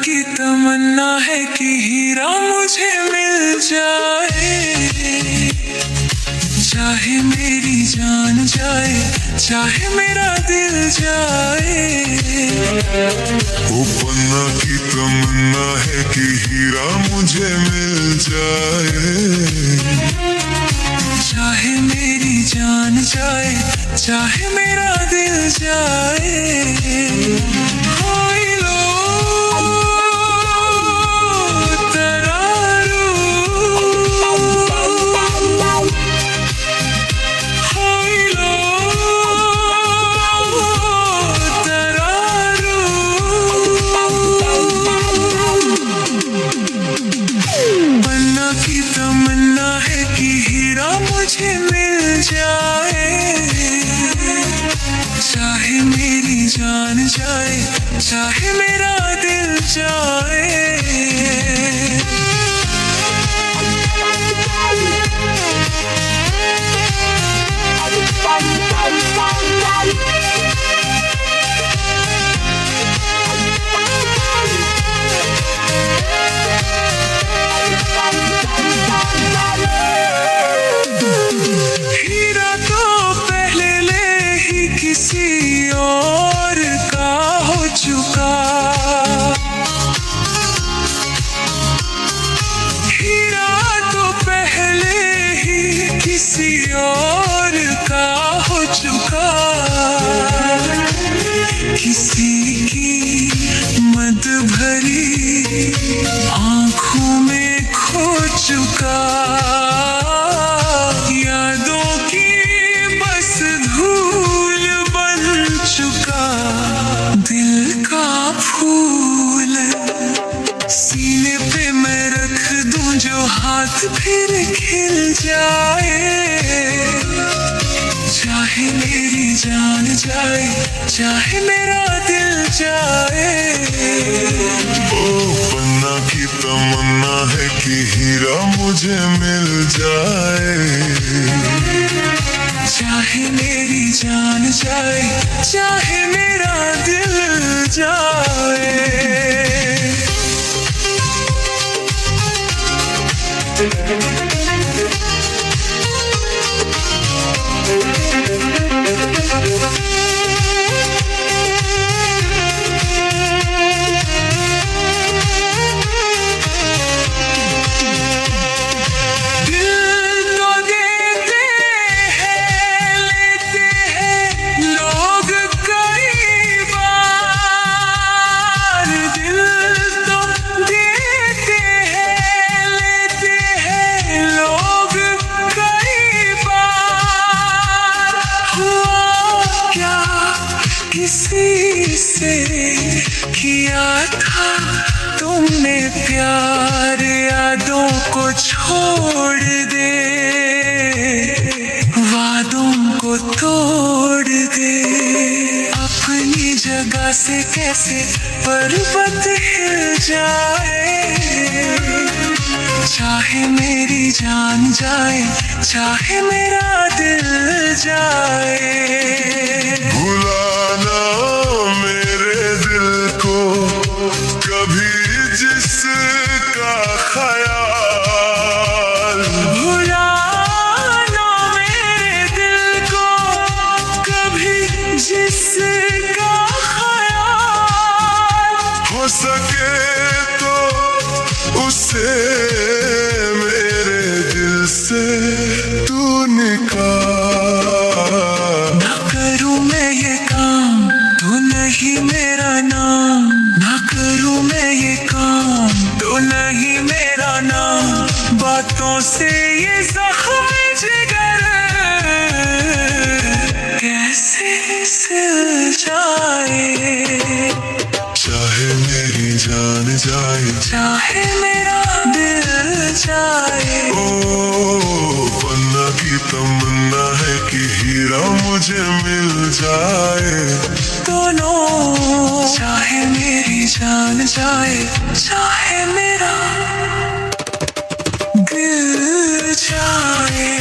की तमन्ना है कि हीरा मुझे मिल जाए, चाहे मेरी जान जाए, चाहे मेरा दिल जाए। ओ पन्ना की तमन्ना है कि हीरा मुझे मिल जाए, चाहे मेरी जान जाए, चाहे मेरा दिल जाए। होई लो तरारू, होई लो तरारू। पन्ना की तमन्ना है कि हीरा मुझे मिल जाए, चाहे मेरी जान जाए, चाहे मेरा दिल जाए। हीरा तो पहले ले ही किसी और का हो चुका, हीरा तो पहले ही किसी और का हो चुका। किसी की मद भरी आंखों में खो चुका, यादों की बस धूल बन चुका। दिल का फूल सीने पे मैं रख दूं जो हाथ फिर खिल जाए, चाहे मेरी जान जाए, चाहे मेरा दिल जाए। ओ पन्ना की तमन्ना है कि हीरा मुझे मिल जाए, चाहे मेरी जान जाए, चाहे मेरा दिल जाए। किसी से किया था तुमने प्यार, यादों को छोड़ दे, वादों को तोड़ दे। अपनी जगह से कैसे पर्वत हिल जाए, चाहे मेरी जान जाए, चाहे मेरा दिल जाए। भुलाना मेरे दिल को कभी जिसका ख्याल, भुलाना मेरे दिल को कभी जिसका ख्याल, हो सके तो उसे मेरे दिल से तू निकाल। ना करूं मैं ये काम तो नहीं मेरा नाम, ना करूं मैं ये काम तो नहीं मेरा नाम। बातों से ये ज़ख्म जिगर कैसे सिल जाए, चाहे मेरी जान जाए, चाहे मेरा दिल जाए। ओ पन्ना की तमन्ना है कि हीरा मुझे मिल जाए, दोनों चाहे मेरी जान जाए, चाहे मेरा दिल जाए।